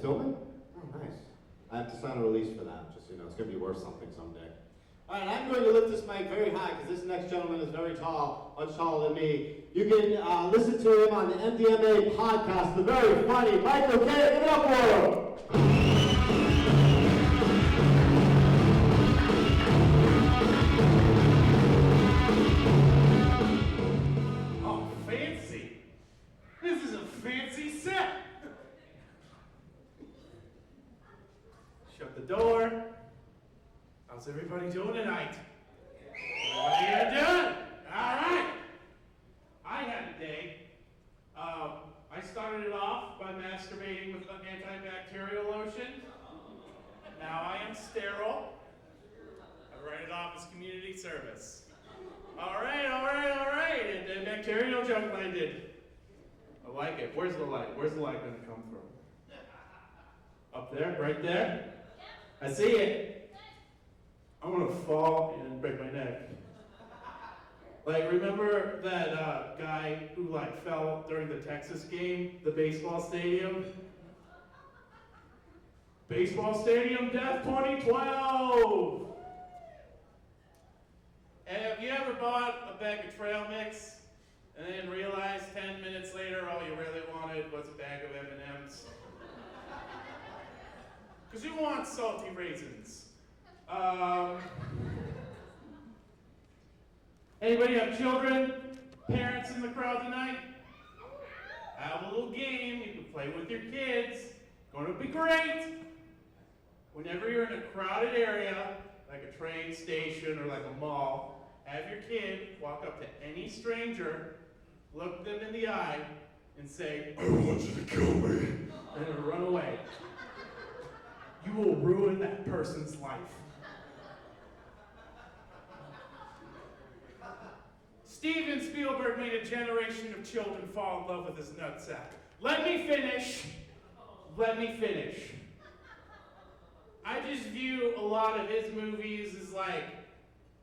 filming? Oh, nice. I have to sign a release for that, just so you know. It's going to be worth something someday. All right, I'm going to lift this mic very high because this next gentleman is very tall, much taller than me. You can listen to him on the MDMA podcast, the very funny Michael Kaye. Give it up for him. Oh, fancy. This is a fancy set. Shut the door. How's everybody doing tonight? Everybody here doing? All right. I had a day. I started it off by masturbating with antibacterial lotion. Now I am sterile. I write it off as community service. All right. And the bacterial joke landed. I like it. Where's the light? Where's the light going to come from? Up there? Right there? I see it. I'm going to fall and break my neck. Like, remember that guy who, like, fell during the Texas game, the baseball stadium? Baseball Stadium Death 2012! And have you ever bought a bag of trail mix and then realized 10 minutes later all you really wanted was a bag of M&Ms? Because you want salty raisins. Anybody have children? Parents in the crowd tonight? Have a little game you can play with your kids. Going to be great. Whenever you're in a crowded area, like a train station or like a mall, have your kid walk up to any stranger, look them in the eye, and say, "I want you to kill me," and then run away. You will ruin that person's life. Steven Spielberg made a generation of children fall in love with his nutsack. Let me finish. I just view a lot of his movies as like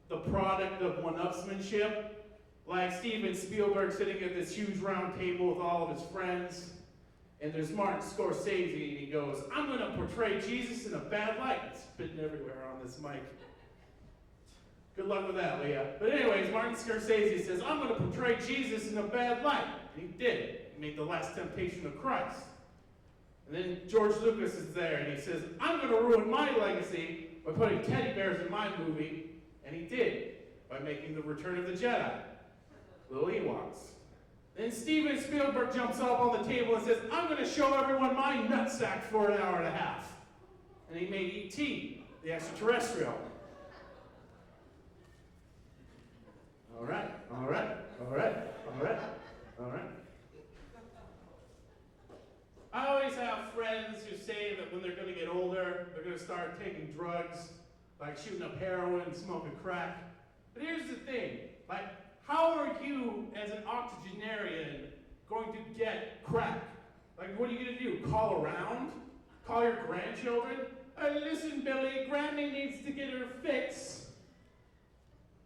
the product of one-upsmanship. Like Steven Spielberg sitting at this huge round table with all of his friends, and there's Martin Scorsese, and he goes, "I'm going to portray Jesus in a bad light." It's spitting everywhere on this mic. Good luck with that, Leah. But anyways, Martin Scorsese says, "I'm going to portray Jesus in a bad light." And he did. He made The Last Temptation of Christ. And then George Lucas is there, and he says, "I'm going to ruin my legacy by putting teddy bears in my movie." And he did, by making The Return of the Jedi. Little Ewoks. Then Steven Spielberg jumps up on the table and says, "I'm going to show everyone my nutsack for an hour and a half." And he made E.T., the extraterrestrial. All right. I always have friends who say that when they're going to get older, they're going to start taking drugs, like shooting up heroin, smoking crack. But here's the thing, like, how are you, as an octogenarian, going to get crack? Like, what are you going to do? Call around? Call your grandchildren? Listen, Billy, Granny needs to get her fix.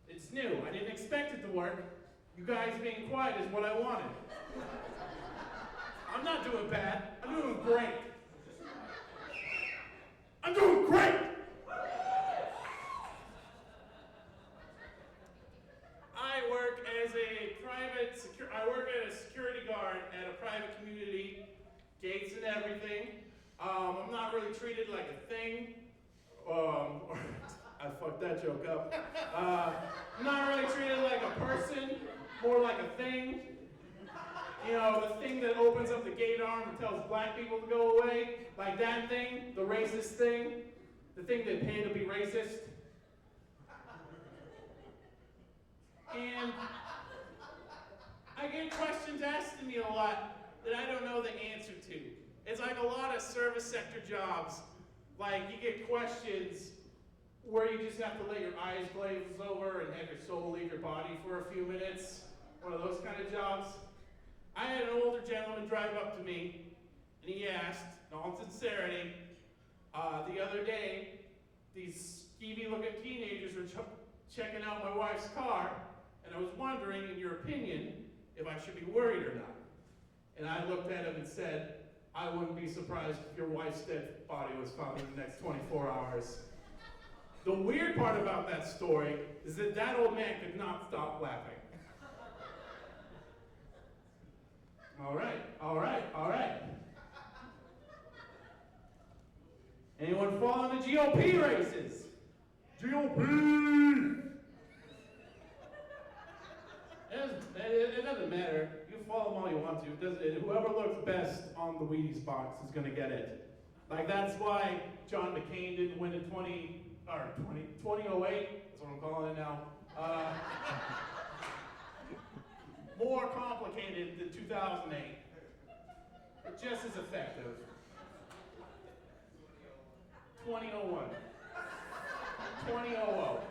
It's new. I didn't expect it to work. You guys being quiet is what I wanted. I'm not doing bad. I'm doing great. I work as I work as a security guard at a private community, gates and everything. I'm not really treated like a thing. I fucked that joke up. I'm not really treated like a person, more like a thing. You know, the thing that opens up the gate arm and tells black people to go away, like that thing, the racist thing, the thing they pay to be racist. And I get questions asked to me a lot that I don't know the answer to. It's like a lot of service sector jobs. Like, you get questions where you just have to let your eyes glaze over and have your soul leave your body for a few minutes. One of those kind of jobs. I had an older gentleman drive up to me, and he asked, in all sincerity, the other day, these skeevy-looking teenagers were checking out my wife's car, and I was wondering, in your opinion, if I should be worried or not. And I looked at him and said, I wouldn't be surprised if your wife's dead body was found in the next 24 hours. The weird part about that story is that that old man could not stop laughing. All right. Anyone following the GOP races? GOP! It doesn't matter. You follow them all you want to. Whoever looks best on the Wheaties box is going to get it. Like, that's why John McCain didn't win in 2008. That's what I'm calling it now. More complicated than 2008. But just as effective. 2001. 2000.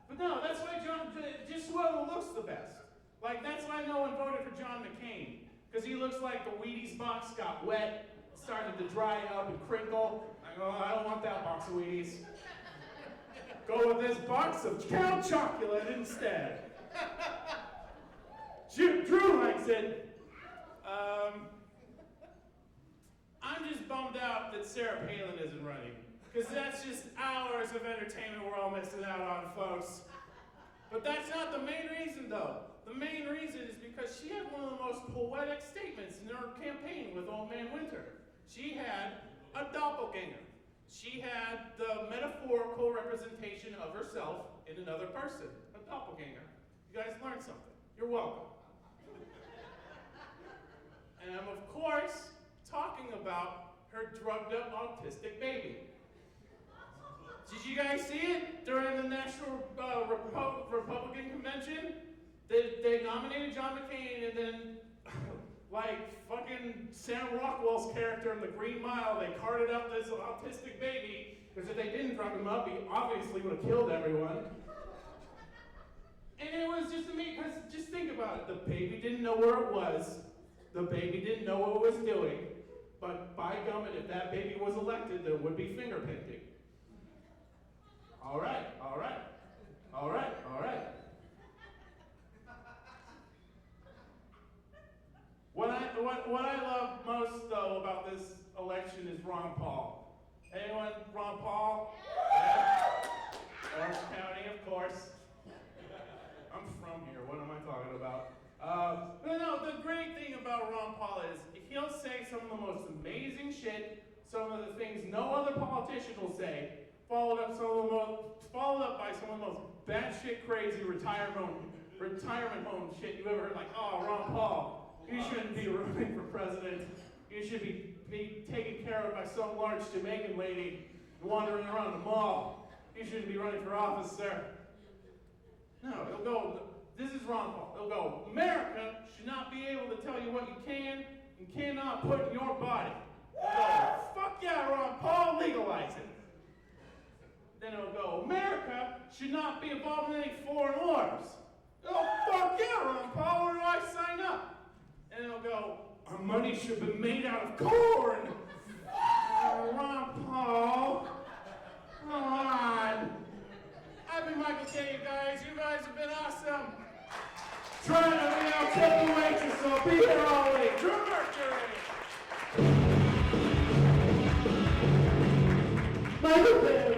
But no, that's why just whoever looks the best. Like, that's why no one voted for John McCain. Because he looks like the Wheaties box got wet, started to dry up and crinkle. I go, I don't want that box of Wheaties. Go with this box of Count Chocolate instead. Drew likes it. I'm just bummed out that Sarah Palin isn't running. Because that's just hours of entertainment we're all missing out on, folks. But that's not the main reason, though. The main reason is because she had one of the most poetic statements in her campaign with Old Man Winter. She had a doppelganger. She had the metaphorical representation of herself in another person, a doppelganger. You guys learned something. You're welcome. And I'm, of course, talking about her drugged up autistic baby. Did you guys see it during the National Republican Convention? They nominated John McCain, and then, like fucking Sam Rockwell's character in The Green Mile, they carted up this autistic baby, because if they didn't drug him up, he obviously would have killed everyone. And it was just amazing, because just think about it. The baby didn't know where it was. The baby didn't know what it was doing. But by gummit, if that baby was elected, there would be fingerprinting. All right. What I love most, though, about this election is Ron Paul. Anyone, Ron Paul? Yeah. Orange County, of course. I'm from here, what am I talking about? But no, the great thing about Ron Paul is he'll say some of the most amazing shit, some of the things no other politician will say, followed up by some of the most batshit crazy retirement home shit you ever heard. Like, oh, Ron Paul, you shouldn't be running for president. You should be taken care of by some large Jamaican lady wandering around the mall. You shouldn't be running for office, sir. No, he'll go, this is Ron Paul. He'll go, America should not be able to tell you what you can and cannot put in your body. He'll go, fuck yeah, Ron Paul, legalize it. Then he'll go, America should not be involved in any foreign wars. Oh, fuck yeah, Ron Paul, where do I sign up? And he'll go, our money should be made out of corn. Ron Paul, come on. I've been Michael Kaye, you guys. You guys have been awesome. Trying to be out triple waitress, so I'll be here all week. Drew Mercury. Michael Kaye.